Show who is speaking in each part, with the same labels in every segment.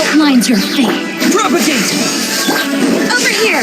Speaker 1: outlines your fate.
Speaker 2: Propagate!
Speaker 1: Over here!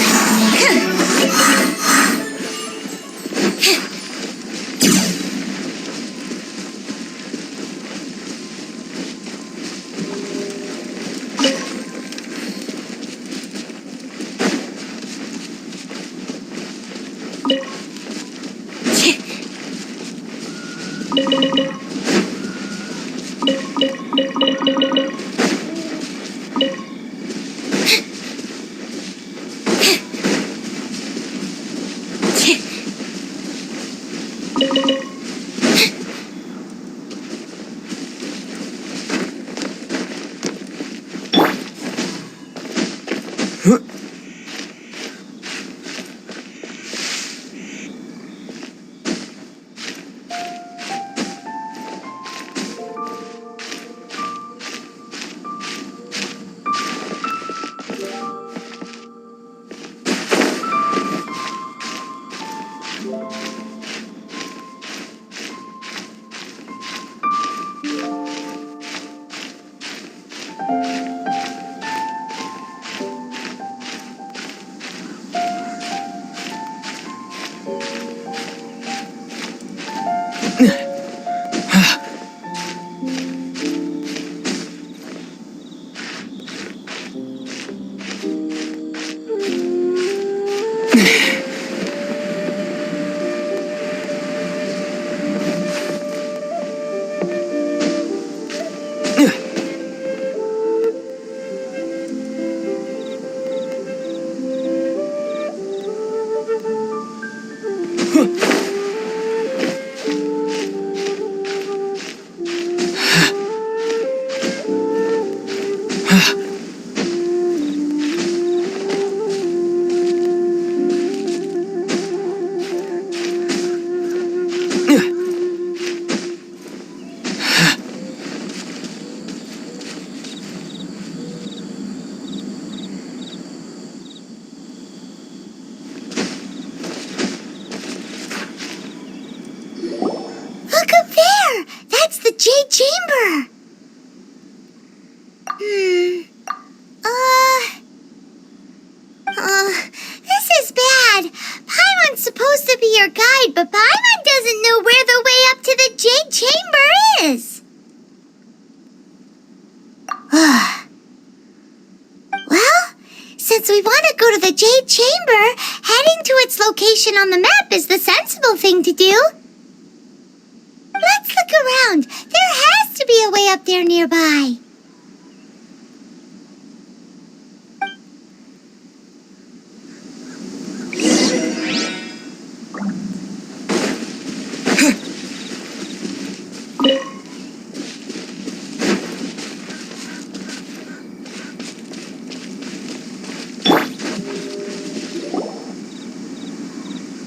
Speaker 3: Jade Chamber! This is bad. Paimon's supposed to be your guide, but Paimon doesn't know where the way up to the Jade Chamber is. Well, since we want to go to the Jade Chamber, heading to its location on the map is the sensible thing to do. Let's look around. There has to be a way up there nearby.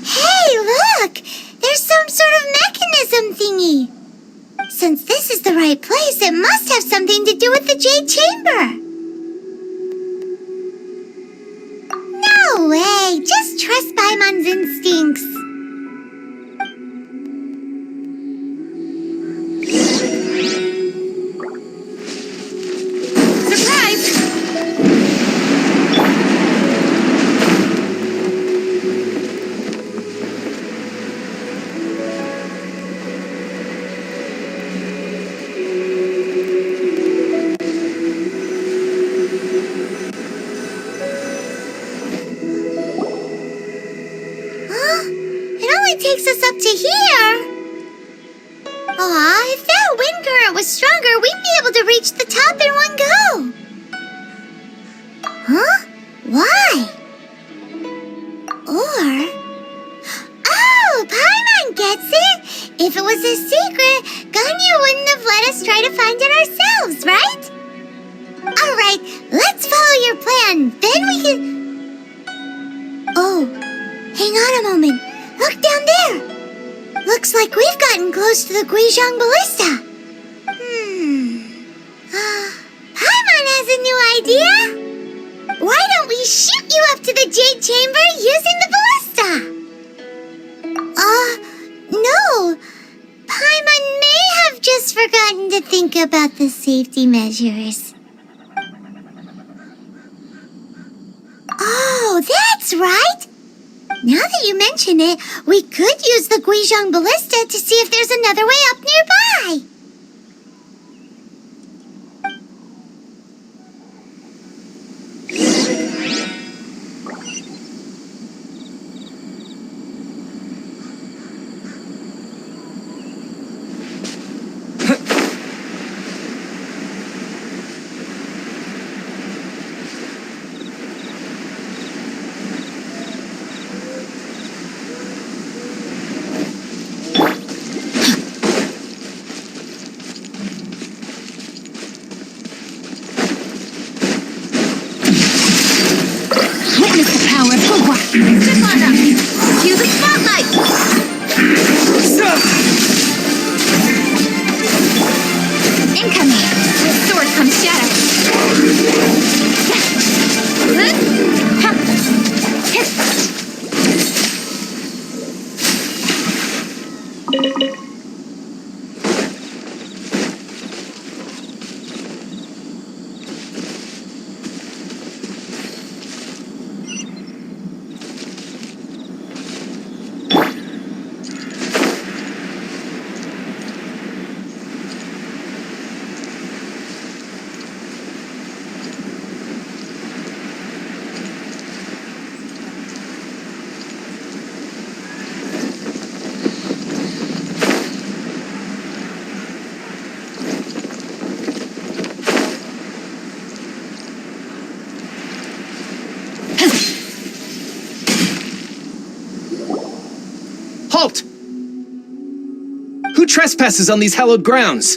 Speaker 3: Hey, look! There's some sort of mechanism thingy. Since this is the right place, it must have something to do with the Jade Chamber. No way! Just trust Paimon's instincts. Takes us up to here. Aw, if that wind current was stronger, we'd be able to reach the top in one go. Huh? Why? Or... Oh, Paimon gets it! If it was a secret, Ganyu wouldn't have let us try to find it ourselves, right? Alright, let's follow your plan. Then we can... Oh, hang on a moment. Look down there! Looks like we've gotten close to the Guizhong Ballista. Paimon has a new idea! Why don't we shoot you up to the Jade Chamber using the ballista? No. Paimon may have just forgotten to think about the safety measures. Oh, that's right! Now that you mention it, we could use the Guizhong Ballista to see if there's another way up nearby.
Speaker 1: Witness the power of Gugwa.
Speaker 3: Step on up. Cue the spotlight.
Speaker 1: Incoming. With sword comes shadow.
Speaker 2: Halt! Who trespasses on these hallowed grounds?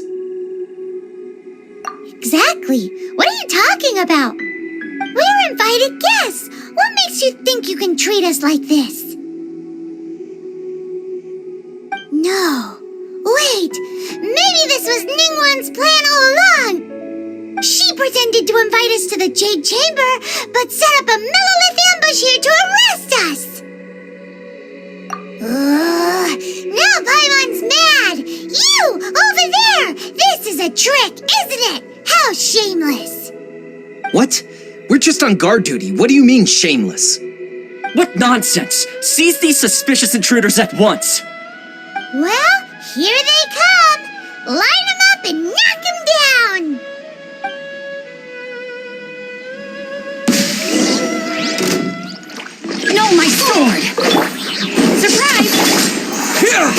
Speaker 3: Exactly. What are you talking about? We're invited guests. What makes you think you can treat us like this? No. Wait. Maybe this was Ningguang's plan all along. She pretended to invite us to the Jade Chamber, but set up a Millilith ambush here to arrest us. Now Paimon's mad! You! Over there! This is a trick, isn't it? How shameless!
Speaker 2: What? We're just on guard duty. What do you mean, shameless?
Speaker 4: What nonsense! Seize these suspicious intruders at once!
Speaker 3: Well, here they come! Line them up and knock them down!
Speaker 1: No, my sword! Surprise!
Speaker 2: Here!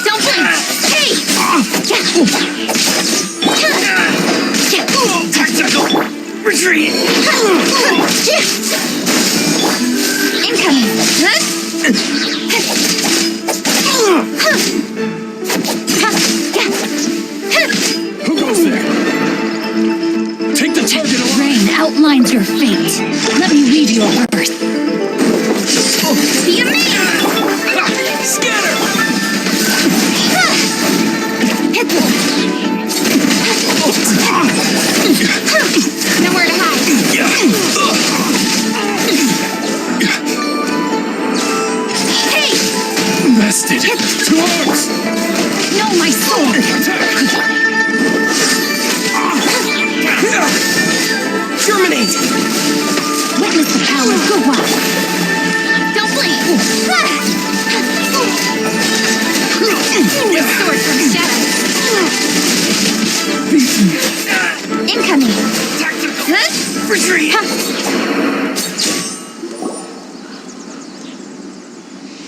Speaker 1: Don't blink! Hey!
Speaker 2: Tactical retreat!
Speaker 1: Incoming!
Speaker 2: Who goes there? Take the target alive!
Speaker 1: Rain outlines your fate. Let me read your birth. Be amazed!
Speaker 2: Scatter!
Speaker 1: Nowhere to hide. Hey!
Speaker 2: Bested! Two arms!
Speaker 1: No, my sword!
Speaker 2: Terminate!
Speaker 1: Witness the power of Gugwa. Don't blink! With sword from shadow. Incoming!
Speaker 2: Retreat!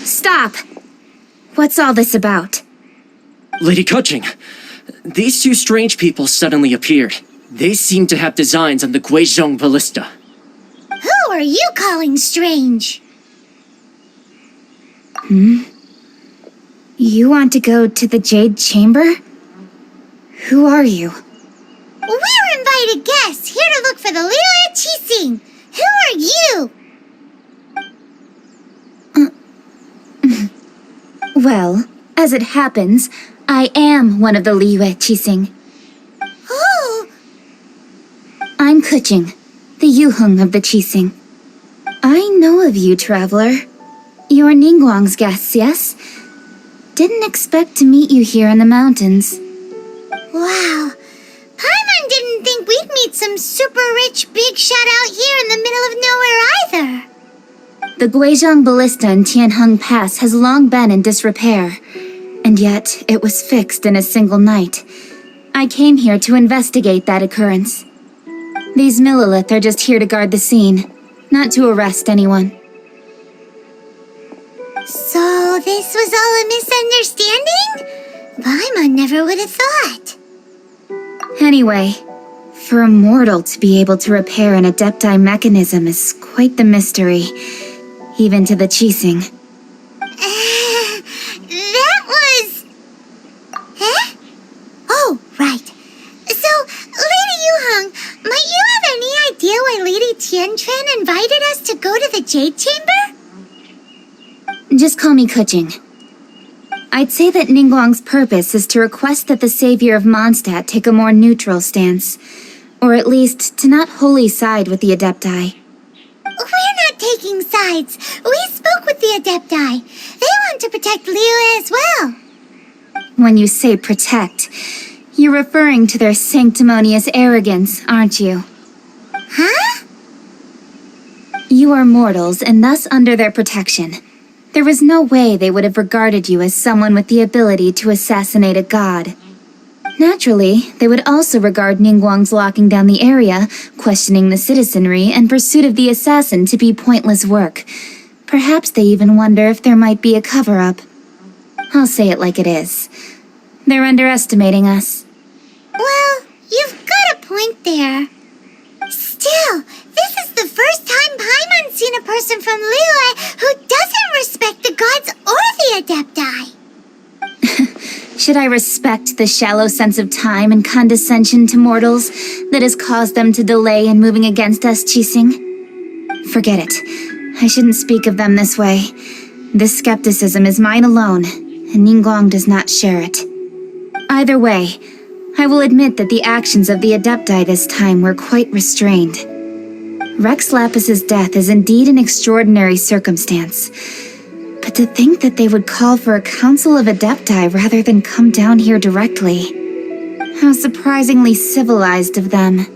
Speaker 1: Stop! What's all this about?
Speaker 4: Lady Kuching, these two strange people suddenly appeared. They seem to have designs on the Guizhong Ballista.
Speaker 3: Who are you calling strange?
Speaker 1: You want to go to the Jade Chamber? Who are you?
Speaker 3: We're invited guests here to look for the Liyue Qixing. Who are you?
Speaker 1: Well, as it happens, I am one of the Liyue Qixing.
Speaker 3: Who?
Speaker 1: I'm Kuching, the Yuheng of the Qixing. I know of you, traveler. You're Ningguang's guests, yes? Didn't expect to meet you here in the mountains.
Speaker 3: Wow. Paimon didn't think we'd meet some some super rich big shot out here in the middle of nowhere either.
Speaker 1: The Guizhong Ballista in Tianheng Pass has long been in disrepair, and yet it was fixed in a single night. I came here to investigate that occurrence. These Millilith are just here to guard the scene, not to arrest anyone.
Speaker 3: So this was all a misunderstanding? Paimon never would have thought.
Speaker 1: Anyway, for a mortal to be able to repair an Adepti mechanism is quite the mystery, even to the Qixing.
Speaker 3: That was... Huh? Oh, right. So, Lady Yuheng, might you have any idea why Lady Tianquan invited us to go to the Jade Chamber?
Speaker 1: Just call me Kuching. I'd say that Ningguang's purpose is to request that the savior of Mondstadt take a more neutral stance, or at least to not wholly side with the Adepti.
Speaker 3: We're not taking sides. We spoke with the Adepti. They want to protect Liyue as well.
Speaker 1: When you say protect, you're referring to their sanctimonious arrogance, aren't you?
Speaker 3: Huh?
Speaker 1: You are mortals and thus under their protection. There was no way they would have regarded you as someone with the ability to assassinate a god. Naturally, they would also regard Ningguang's locking down the area, questioning the citizenry, and pursuit of the assassin to be pointless work. Perhaps they even wonder if there might be a cover-up. I'll say it like it is. They're underestimating us.
Speaker 3: Well, you've got a point there. Still, this is the first time Paimon's seen a person from Liyue who doesn't respect the gods or the Adepti.
Speaker 1: Should I respect the shallow sense of time and condescension to mortals that has caused them to delay in moving against us, Qixing? Forget it. I shouldn't speak of them this way. This skepticism is mine alone, and Ningguang does not share it. Either way, I will admit that the actions of the Adepti this time were quite restrained. Rex Lapis's death is indeed an extraordinary circumstance. But to think that they would call for a council of Adepti rather than come down here directly. How surprisingly civilized of them.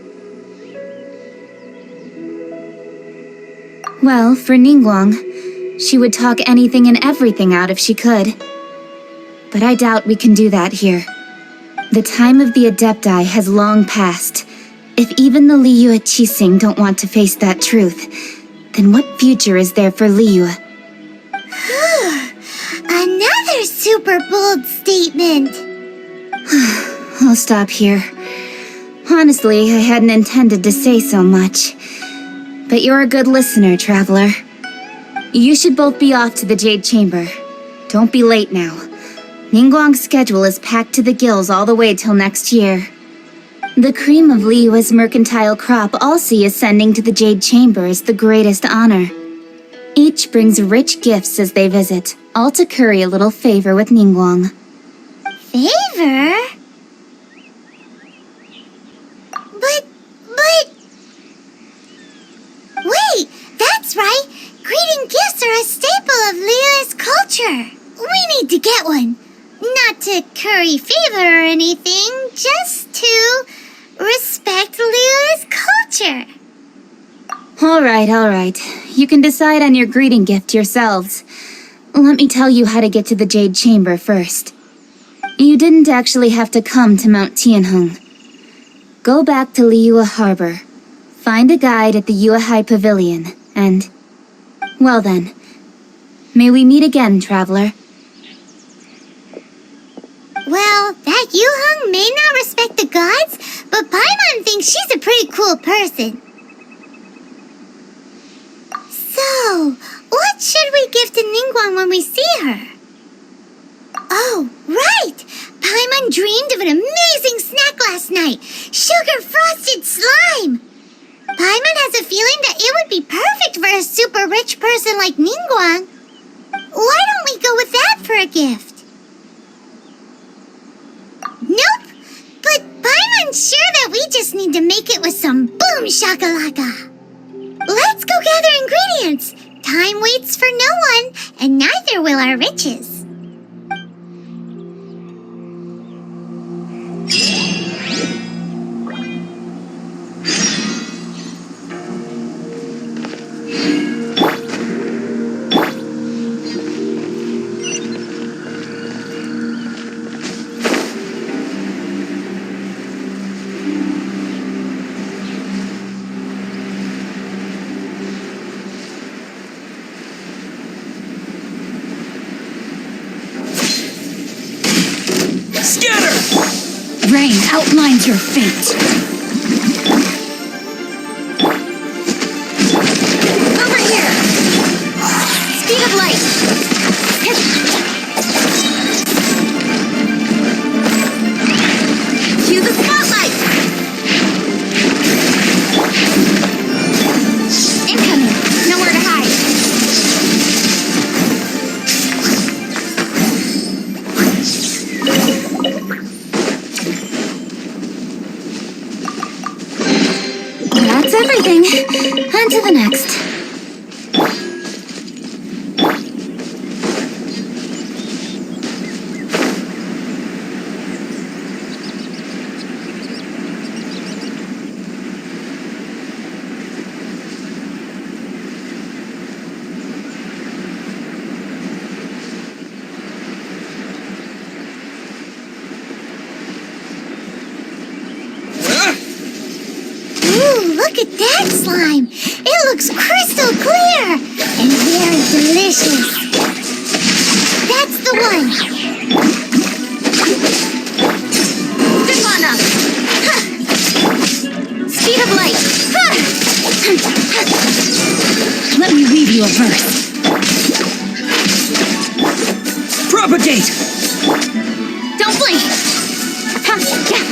Speaker 1: Well, for Ningguang, she would talk anything and everything out if she could. But I doubt we can do that here. The time of the Adepti has long passed. If even the Liyue Qixing don't want to face that truth, then what future is there for Liyue?
Speaker 3: Another super bold statement.
Speaker 1: I'll stop here. Honestly, I hadn't intended to say so much. But you're a good listener, traveler. You should both be off to the Jade Chamber. Don't be late now. Ningguang's schedule is packed to the gills all the way till next year. The cream of Liyue's mercantile crop all see ascending to the Jade Chamber is the greatest honor. Each brings rich gifts as they visit, all to curry a little favor with Ningguang.
Speaker 3: Favor? But... Wait, that's right! Greeting gifts are a staple of Liyue's culture. We need to get one. Not to curry favor or anything, just to respect Liyue's culture.
Speaker 1: All right. You can decide on your greeting gift yourselves. Let me tell you how to get to the Jade Chamber first. You didn't actually have to come to Mount Tianheng. Go back to Liyue Harbor. Find a guide at the Yuehai Pavilion, and... well then. May we meet again, traveler.
Speaker 3: Well, that Yuheng may not respect the gods, but Paimon thinks she's a pretty cool person. So, what should we give to Ningguang when we see her? Oh, right! Paimon dreamed of an amazing snack last night! Sugar-frosted slime! Paimon has a feeling that it would be perfect for a super rich person like Ningguang. Why don't we go with that for a gift? Nope! But Paimon's sure that we just need to make it with some boom shakalaka. Let's go gather ingredients. Time waits for no one, and neither will our riches.
Speaker 1: outlines your fate.
Speaker 3: Over here! Speed of light! Cue the spotlight! Incoming! Nowhere to hide!
Speaker 1: That's everything. On to the next.
Speaker 3: Ooh, look at that slime! It looks crystal clear! And very delicious! That's the one! Zip on up! Huh. Speed of light! Huh.
Speaker 1: Let me read you a verse.
Speaker 2: Propagate!
Speaker 3: Don't blink! Huh. Yeah.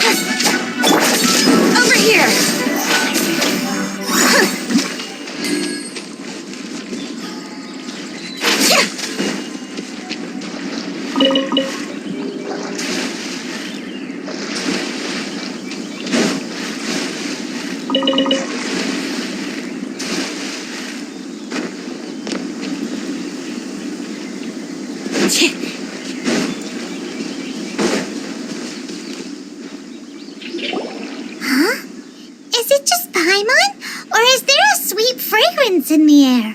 Speaker 3: Huh. Over here! Huh. Yeah. Huh? Is it just Paimon? Or is there a sweet fragrance in the air?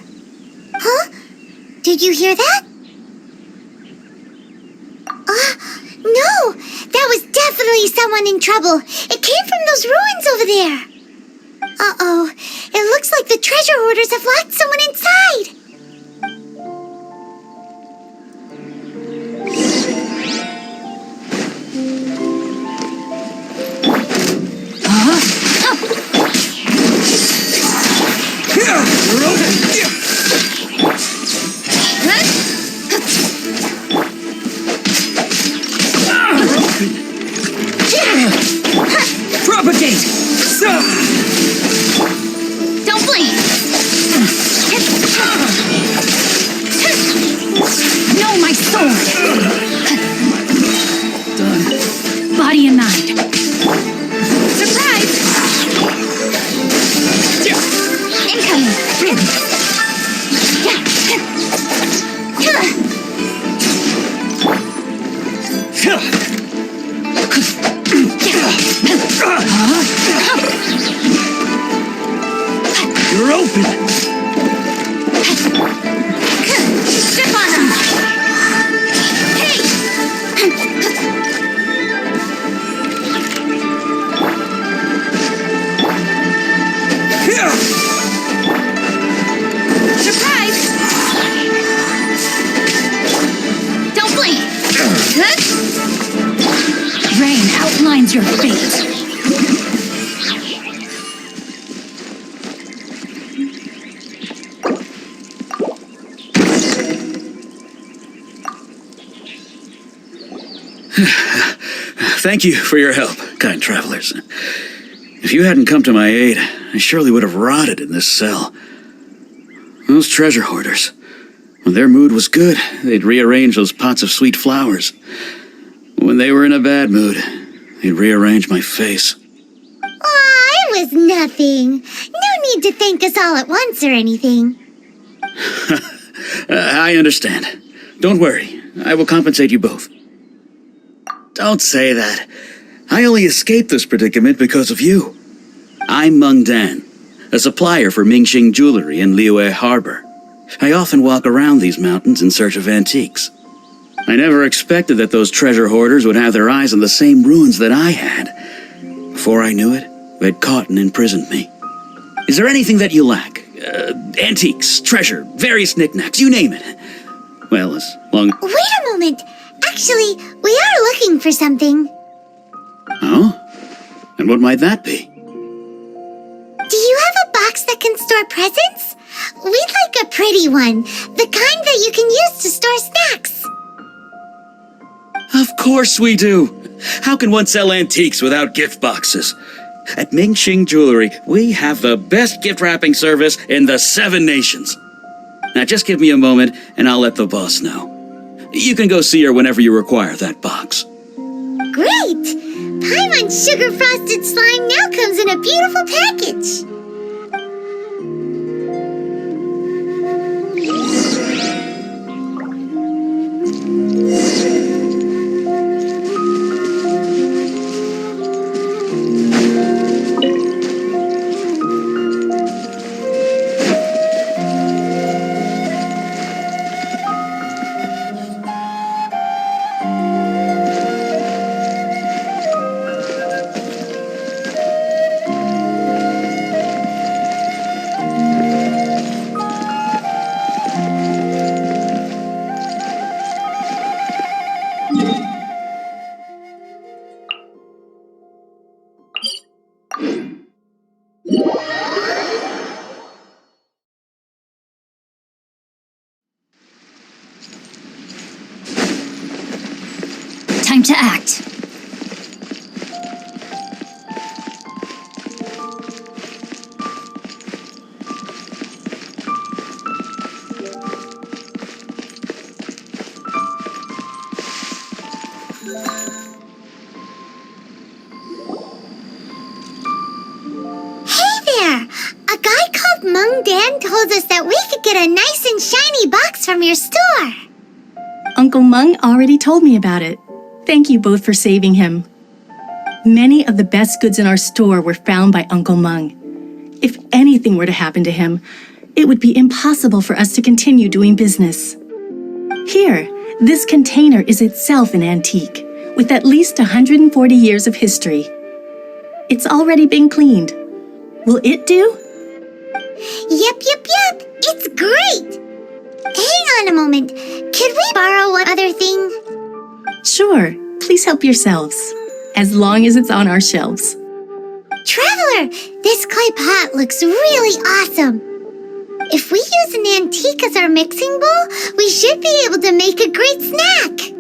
Speaker 3: Huh? Did you hear that? No! That was definitely someone in trouble. It came from those ruins over there. Uh-oh. It looks like the treasure hoarders have locked someone inside.
Speaker 2: Propagate!
Speaker 3: Don't blink!
Speaker 1: No, my sword! Done. Body and mind.
Speaker 3: Surprise! Incoming!
Speaker 2: You're open!
Speaker 3: Step on them! Hey! Surprise! Don't blink!
Speaker 1: Rain outlines your fate.
Speaker 5: Thank you for your help, kind travelers. If you hadn't come to my aid, I surely would have rotted in this cell. Those treasure hoarders, when their mood was good, they'd rearrange those pots of sweet flowers. When they were in a bad mood, they'd rearrange my face.
Speaker 3: Aw, it was nothing. No need to thank us all at once or anything.
Speaker 5: I understand. Don't worry, I will compensate you both. Don't say that. I only escaped this predicament because of you. I'm Meng Dan, a supplier for Mingxing Jewelry in Liyue Harbor. I often walk around these mountains in search of antiques. I never expected that those treasure hoarders would have their eyes on the same ruins that I had. Before I knew it, they'd caught and imprisoned me. Is there anything that you lack? Antiques, treasure, various knickknacks, you name it. Well, as long...
Speaker 3: Wait a moment. Actually, We are looking for something.
Speaker 5: Oh? And what might that be?
Speaker 3: Do you have a box that can store presents? We'd like a pretty one, the kind that you can use to store snacks.
Speaker 5: Of course we do. How can one sell antiques without gift boxes? At Mingxing Jewelry, we have the best gift wrapping service in the 7 nations. Now just give me a moment and I'll let the boss know. You can go see her whenever you require that box.
Speaker 3: Great! Paimon's sugar frosted slime now comes in a beautiful package.
Speaker 1: Time to act.
Speaker 3: Mung Dan told us that we could get a nice and shiny box from your store.
Speaker 6: Uncle Mung already told me about it. Thank you both for saving him. Many of the best goods in our store were found by Uncle Mung. If anything were to happen to him, it would be impossible for us to continue doing business. Here, this container is itself an antique, with at least 140 years of history. It's already been cleaned. Will it do?
Speaker 3: Yep. It's great. Hang on a moment. Could we borrow one other thing?
Speaker 6: Sure, please help yourselves, as long as it's on our shelves.
Speaker 3: Traveler, this clay pot looks really awesome. If we use an antique as our mixing bowl, we should be able to make a great snack.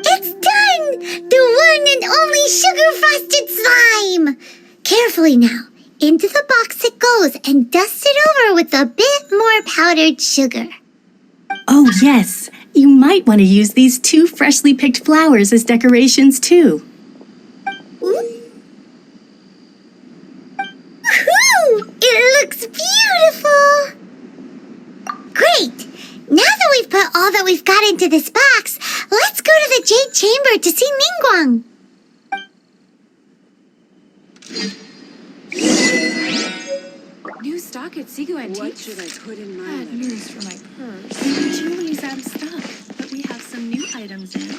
Speaker 3: It's done! The one and only sugar-frosted slime! Carefully now. Into the box it goes and dust it over with a bit more powdered sugar.
Speaker 6: Oh yes, you might want to use these 2 freshly picked flowers as decorations too.
Speaker 3: Woohoo! It looks beautiful! Great! Now that we've put all that we've got into this box, let's go to the Jade Chamber to see Ningguang.
Speaker 7: New stock at Sigu Antiques.
Speaker 8: What should I put in my
Speaker 7: Bad
Speaker 8: letter?
Speaker 7: news for my purse.
Speaker 6: Julie's out of stock, but we have some new items in.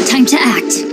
Speaker 1: Time to act.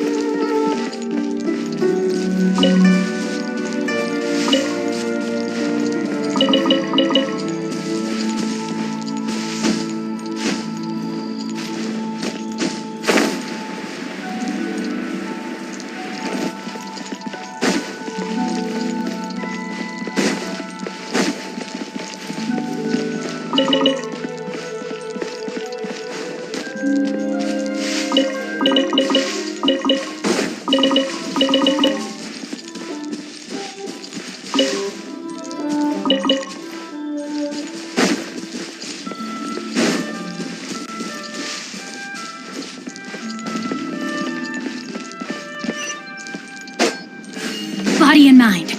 Speaker 1: Body and mind.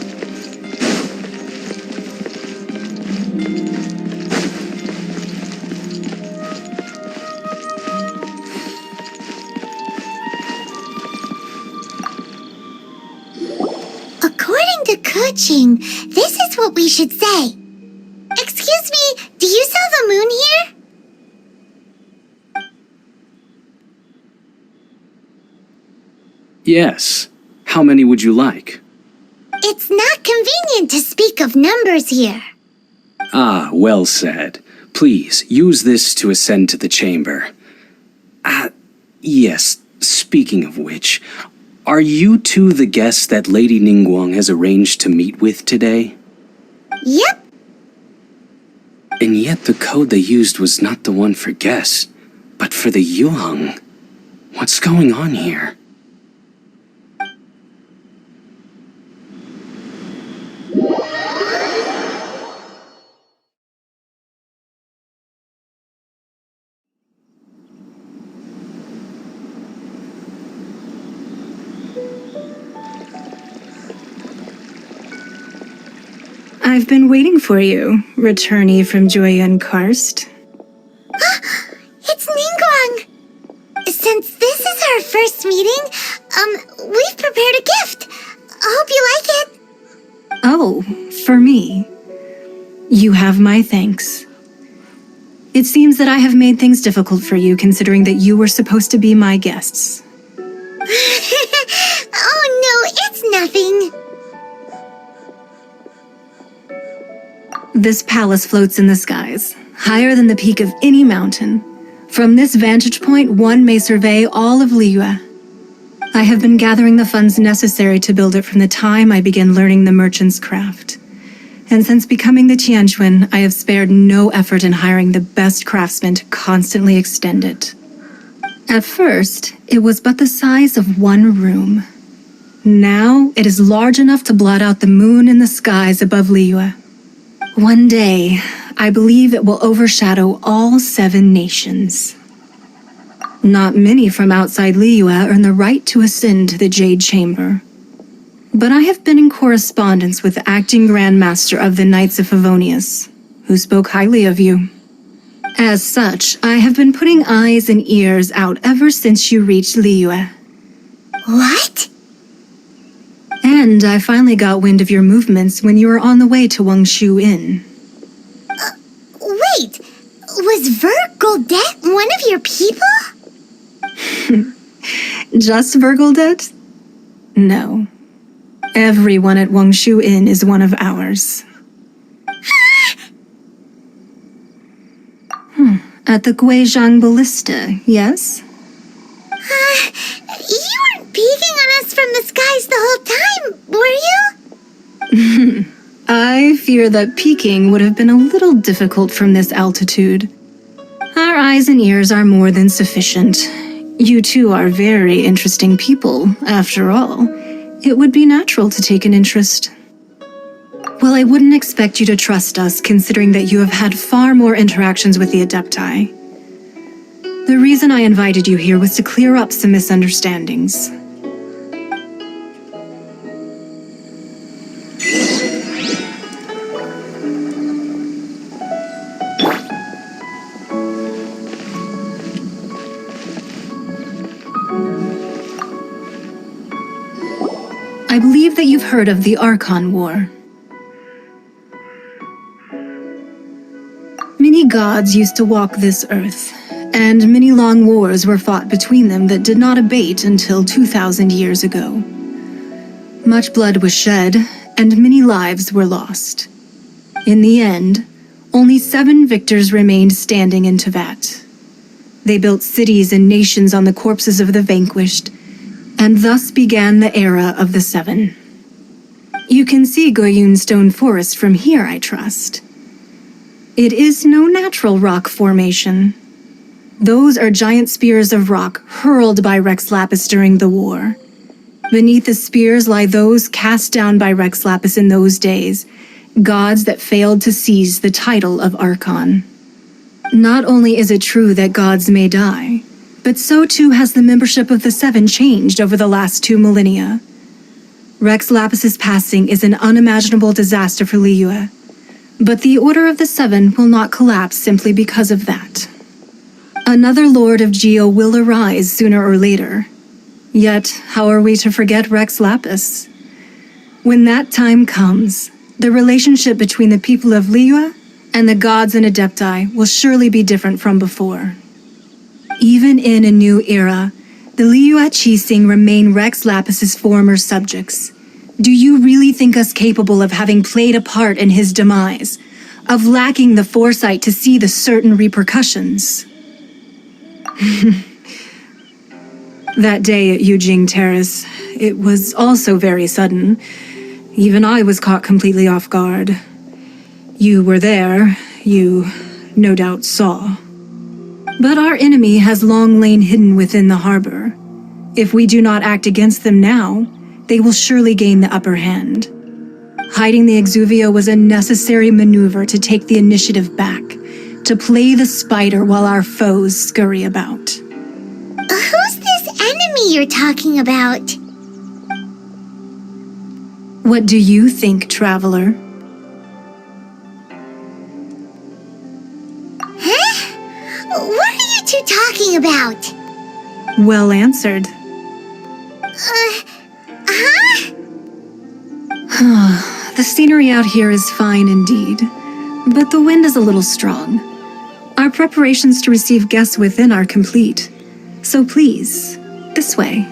Speaker 3: Keqing. This is what we should say. Excuse me, do you sell the moon here?
Speaker 8: Yes. How many would you like?
Speaker 3: It's not convenient to speak of numbers here.
Speaker 8: Ah, well said. Please, use this to ascend to the chamber. Yes, speaking of which, are you two the guests that Lady Ningguang has arranged to meet with today?
Speaker 3: Yep.
Speaker 8: And yet the code they used was not the one for guests, but for the Yuheng. What's going on here?
Speaker 9: I've been waiting for you, returnee from Joyun Karst.
Speaker 3: It's Ningguang. Since this is our first meeting, we've prepared a gift. Hope you like it.
Speaker 9: Oh, for me. You have my thanks. It seems that I have made things difficult for you, considering that you were supposed to be my guests.
Speaker 3: Oh no, it's nothing.
Speaker 9: This palace floats in the skies, higher than the peak of any mountain. From this vantage point, one may survey all of Liyue. I have been gathering the funds necessary to build it from the time I began learning the merchant's craft. And since becoming the Tianquan, I have spared no effort in hiring the best craftsmen to constantly extend it. At first, it was but the size of one room. Now, it is large enough to blot out the moon in the skies above Liyue. One day, I believe it will overshadow all 7 nations. Not many from outside Liyue earn the right to ascend to the Jade Chamber. But I have been in correspondence with the acting Grand Master of the Knights of Favonius, who spoke highly of you. As such, I have been putting eyes and ears out ever since you reached Liyue.
Speaker 3: What?
Speaker 9: And I finally got wind of your movements when you were on the way to Wangshu Inn.
Speaker 3: Wait, was Vergoldet one of your people?
Speaker 9: Just Vergoldet? No. Everyone at Wangshu Inn is one of ours. At the Guizhang Ballista, yes?
Speaker 3: You weren't peeking on us from the skies the whole time, were you?
Speaker 9: I fear that peeking would have been a little difficult from this altitude. Our eyes and ears are more than sufficient. You two are very interesting people, after all. It would be natural to take an interest. Well, I wouldn't expect you to trust us, considering that you have had far more interactions with the Adepti. The reason I invited you here was to clear up some misunderstandings. I believe that you've heard of the Archon War. Many gods used to walk this earth, and many long wars were fought between them that did not abate until 2,000 years ago. Much blood was shed, and many lives were lost. In the end, only 7 victors remained standing in Teyvat. They built cities and nations on the corpses of the vanquished, and thus began the era of the 7. You can see Goyun Stone Forest from here, I trust. It is no natural rock formation. Those are giant spears of rock hurled by Rex Lapis during the war. Beneath the spears lie those cast down by Rex Lapis in those days, gods that failed to seize the title of Archon. Not only is it true that gods may die, but so too has the membership of the 7 changed over the last 2 millennia. Rex Lapis's passing is an unimaginable disaster for Liyue, but the Order of the 7 will not collapse simply because of that. Another Lord of Geo will arise sooner or later. Yet, how are we to forget Rex Lapis? When that time comes, the relationship between the people of Liyue and the gods and Adepti will surely be different from before. Even in a new era, the Liyue Qixing remain Rex Lapis's former subjects. Do you really think us capable of having played a part in his demise? Of lacking the foresight to see the certain repercussions? That day at Yujing Terrace, it was also very sudden. Even I was caught completely off guard. You were there, you no doubt saw. But our enemy has long lain hidden within the harbor. If we do not act against them now, they will surely gain the upper hand. Hiding the Exuvio was a necessary maneuver to take the initiative back, to play the spider while our foes scurry about.
Speaker 3: Who's this enemy you're talking about?
Speaker 9: What do you think, traveler?
Speaker 3: Huh? What are you two talking about?
Speaker 9: Well answered. The scenery out here is fine indeed, but the wind is a little strong. Our preparations to receive guests within are complete. So please, this way.